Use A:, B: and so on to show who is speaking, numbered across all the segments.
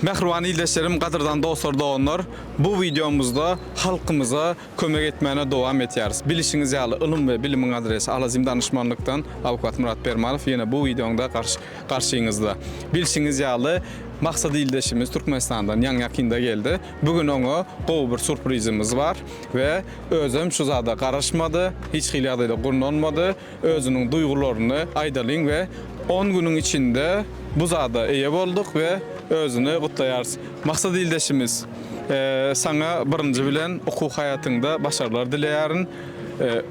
A: Mehriban ildeşlerim, qadırdan dostlar doğanlar, bu videomuzda halkımıza kömek etmene devam ediyoruz. Bilişiniz yalı ilim ve bilimin adresi Alazim Danışmanlıktan Avukat Murat Bermanov yine bu videomda karşınızda. Bilişiniz yalı maksadı ildeşimiz Türkmenistan'dan yan yakında geldi. Bugün ona qoğu bir sürprizimiz var ve özüm şu zada karışmadı, hiç hilyadıyla kurulmadı, özünün duygularını aydalayın ve 10 günün içinde bu zada eye olduk ve özünü kutlayarız. Maksad ildeşimiz sana birinci bilen okul hayatında başarılar dileyerin.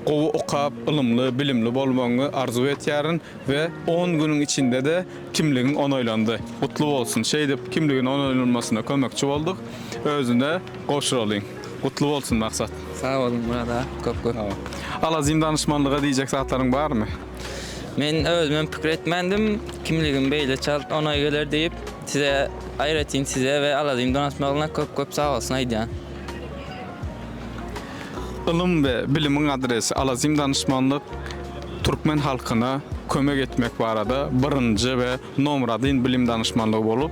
A: Qovu okap, ılımlı, bilimli bolmağı arzu etyarın ve 10 günün içinde de kimliğin onaylandı. Kutlu olsun. Kimliğin onaylanmasına kömekçi olduk. Özüne koşuralım. Kutlu olsun maksat.
B: Sağ olun burada. Köp.
A: Alazim danışmanlığa diyecek saatlerin var mı?
B: Men özümün pikir etmendim. Kimligim beyle çalıp onay gelir deyip size ayreteyim size ve Alazim danışmanlığına köp sağ olsun aydiyan.
A: Ilim ve bilimin adresi Alazim Danışmanlık Türkmen halkına kömek etmek barada birinci ve nomradın bilim danışmanlığı bolup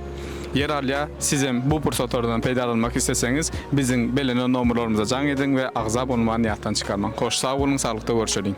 A: yeralya sizin bu fırsatlardan faydalanmak isteseniz bizim belirli numaralarımıza can edin ve ağza bulunma niyattan çıkarmak. Hoş sağ olun, sağlıkta görüşelim.